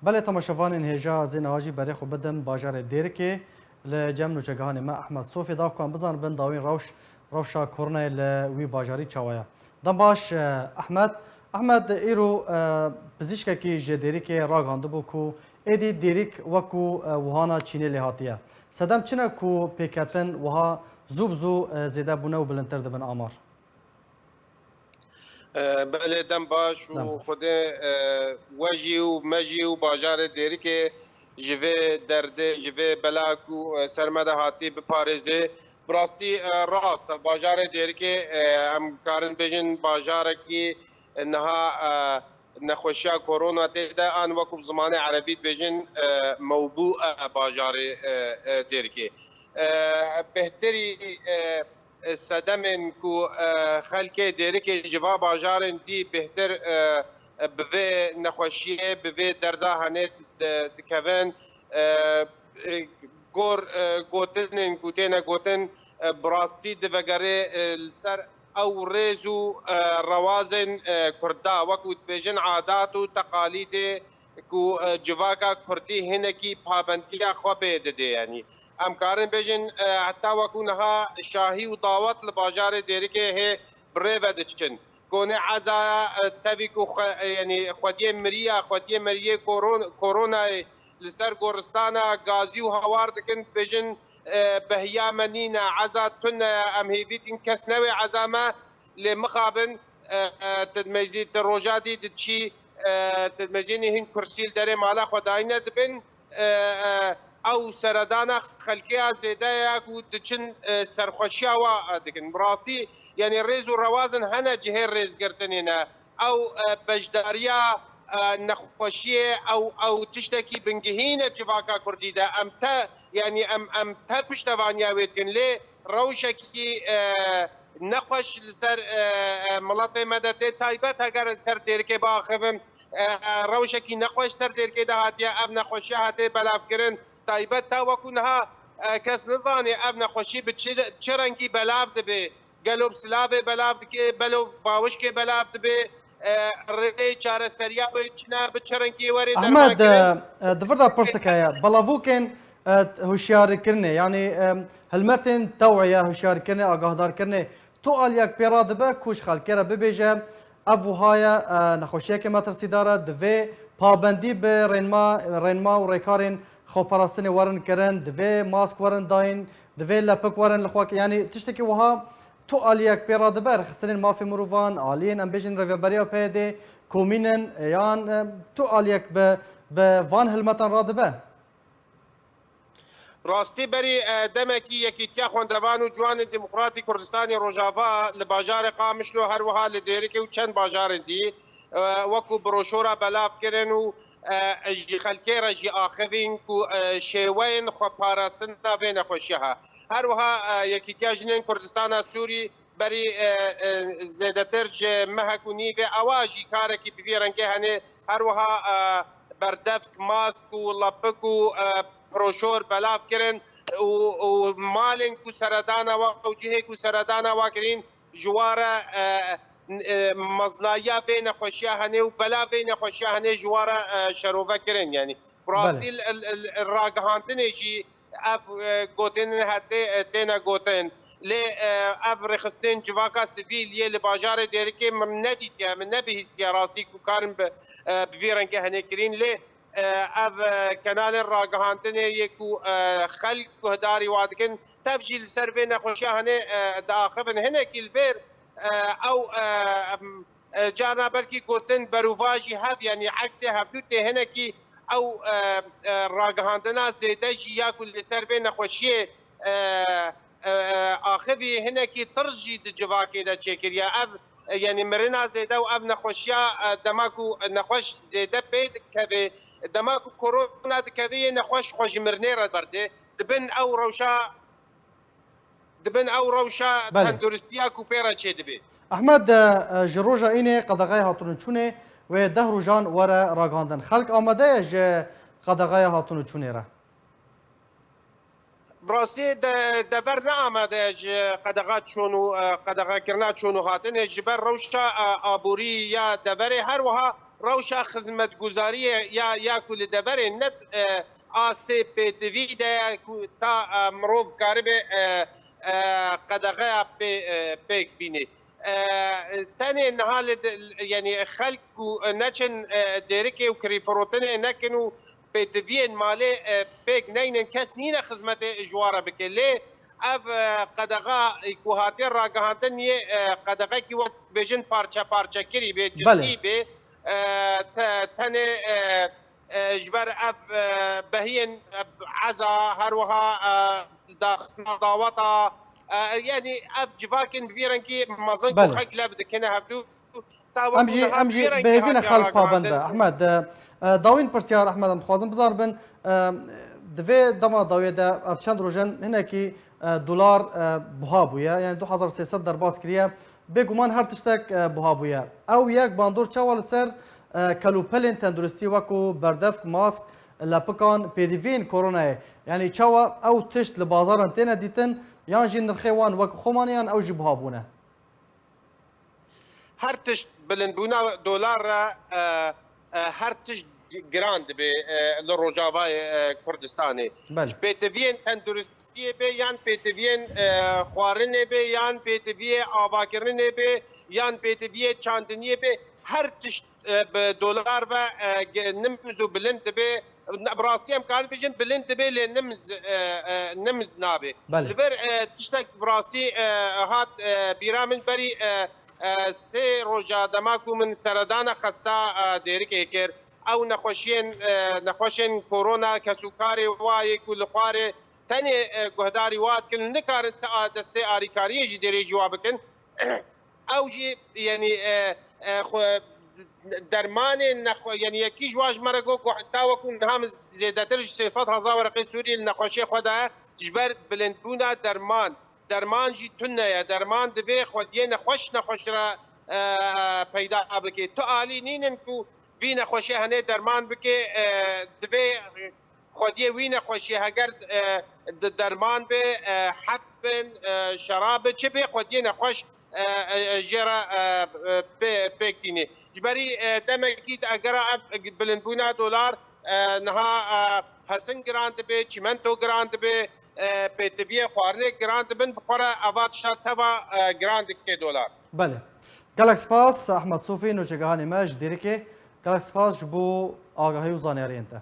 بله تماشاوان هجا زین هاجی برای خو بدم باجار دیرکی لجم نوچگهان ما احمد صوفی دا کن بزن بن داوین روشا کورنه لوی باجاری چاوایا دم باش احمد ایرو پزیشک کی جدیرکی راگاندو بو کو ایدی دیریک وکو وهانا چینی لهاتیه صدم چنه کو پیکتن وها زوب زیده بونه و بلندتر دبن آمار بله دم باش و خود وجی و مجی و باجار دیری که جوه درده جوه بلاک و سرمده هاتی بپارزه براستی راست باجار دیری که هم کارن بجن باجار کی نها نخوشیا کرونا تیدا آن وقت زمان عربی بجن موضوع باجار دیری که بهتری صدمن کو خلک دیری که جواب باجارن دی بهتر به نخوشیه به درده هنه دکوین گوتن براستی دوگره سر او ریزو روازن کردا وکوت بیجن عادات و تقالید کو جواکا کردی هنکی پابندیا خوابه دده یعنی ام کارن بجن حتی وکونها شاهی و دعوت لباجار دیری که هی بره ودچن کونه عزا تبیکو یعنی خودی مریه کرونا لسر گورستانا غازی و هوار دکن بجن بهیا منینا عزا تن ام هیویتین کس نوی عزامه لمخابن تدمزی روجادی دچی تدمزینی هن کرسیل داره مالا خداینا دبن او سردانا خلقی زیده یکو دچن سرخوشی و دکن براستی یعنی ریز و روازن هنه جهر ریز گردنینا او بجداریا نخوشی او تشتکی بنگهین جواکا کردی ده ام تا یعنی ام تا پشتوانیا ویدکن لی روشکی نخوش لسر ملت مدته تایبت اگر سر دیرکه باخفم روشکی نخوش سر دیرکه ده هاتیه اب نخوشی هاته بلاف کرن تایبت تا وکونها کس نزانی اب نخوشی به چه رنگی بلاف دبه گلوب سلاف بلاف که بلو باوش که بلاف دبه ری چاره سریا به چنا به چه رنگی وری احمد دفردا پرسکایا بلاوکن هوشیار کرنه یعنی هلمتن توعیه هوشیار کرنه آگاهدار کرنه تو آلیاک پیراد به کوش خالکره ببیجه افوهای نخوشیه که مترسی داره دوی پابندی به رنما و ریکارین خوپاراستنی ورن کرن دوی ماسک ورن داین دوی لپک ورن لخواک یعنی تشتکی وها تو آلیاک پیراد به رخصتنین مافی مروفان آلین ام بیجن رویبریا پیده کومینن یان تو آلیاک به وان هلمتان راد به راستی بری دمکی یکیتیا خوندوان و جوان دموکراتی کردستانی روجاوا لباجار قامشلو هر وها لدیری که چند باجار دی وکو بروشورا بلاف کرن و خلکی را جی آخوین کو شیوین خو پاراستن بین خوشیها هر وها یکیتیا جنین کردستان سوری بری زیادتر جه مهکونی و آواجی کارکی بوی رنگه هنه هر وها بردفک ماسک و لپک و پروشور بلاف کرن و مالن کو سردانا و جهه کو سردانا و کرین جوارا مزنایا بین خوشیا هنه و بلا بین خوشیا هنه جوارا شروفه کرن یعنی براستی راگهاندنه جی اف گوتن هته تینا گوتن لی اف رخصتین جواکا سیویل یه لباجار دیری که من ندید یا من نبی هستیا راستی کو کارن بویرن که هنه کرین لی اف کانال راگهاندنه یکو خلق هداری وادکن تفجیل سر بین خوشیا هنه داخبن هنه کل بیر او جانا بلکی گوتن بروواجی هف یعنی عکس هفدوته هنه کی او راگهاندنا زیده جیا کل سر بین خوشیه آخوی هنه کی ترجی جواکی دا چکریا اف یعنی مرنا زیده و اف نخوشیا دماکو نخوش زیده پید که دماکو کرونا دکوی نخوش خوش مرنه را برده دبن او روشا تندرستیا کو پیرا چه دبی احمد جروجا اینه قدغای هاتون چونه و ده روزان ورا راگاندن خلق آمده ج قدغای هاتون چونه را براستی دبر نه آمده ج قدغات چونو قدغا کرنا چونو هاتن جبر روشا آبوری یا دبر هر وها روشا خدمت گزاری یا کل دبر نت آسته پیتوی ده تا مروف کاربه قدغه پیک بینه تاني نهال يعني خلق نچن ديركي وكريفروتن نكنو بيتفين مالي بيك نين كس نين خدمت جواره بكلي اب قدغا كوهاتين راغهانتن قدغا كي وقت بيجن بارچا بارچا كري بي جزئي بي تاني جبر اب بهين عزا هروها داخسنا داوطا يعني اف جواكن فيرنكي مازن خلق لابد كنا هبدو امجي بهفينا خلق بابنده احمد داوين برسيار احمد ام خوازم بزار بن دفي دما داويه دا اف چند روجن هناكي دولار بوهابويا يعني 2300 درباس كريا بگومان هر تشتك بوهابويا او يك باندور چاول سر كالوبلين تندرستي وكو بردفك ماسك لپکان پیدوین کرونا يعني چاوا او تشت لبازارن تينا ديتن يان جي نرخيوان وك خمانيان او جبهابونه هر تشت بلندبونا دولار هر تشت گراند به لروجاوای کردستانی پیتوین تندرستی به یان پیتوین خوارنه به یان پیتوی آواکرنه به یان پیتوی چاندنی به هر تشت دولار و نمزو بلند به براسي امكان بيجن بلند بي نمز نابي لبر تشتك براسي هات بيرامن بري سي روجا دماكو من سردان خستا ديرك اكر او نخوشين كورونا كسوكاري واي كل خواري تاني قهداري وات كن نكار دستي اريكاري جي ديري جوابكن او جي يعني درمان يعني يكي جواج مرقو حتى وكون هم زيادتر 600,000 ورقه سوري النقاشي خدا جبر بلندبونا درمان جي تنيا درمان دبي خوديه نخوش را پیدا بكي تو عالي نينكو بي نخوشي هنه درمان بكي دبي خوديه وي نخوشي هگر درمان به حبن شراب چه بي خوديه نخوش جرا بيكتيني جبري دمكيت اگر بلندبونا دولار نها حسن گراند به چیمنتو گراند به پیتوی خوارنه گراند بن بخوره اوات شرط تبا گراند که دولار بله گلک سپاس احمد صوفی نوچگهانی ماج دیرکه گلک سپاس بو آگاهی و زانیاری انت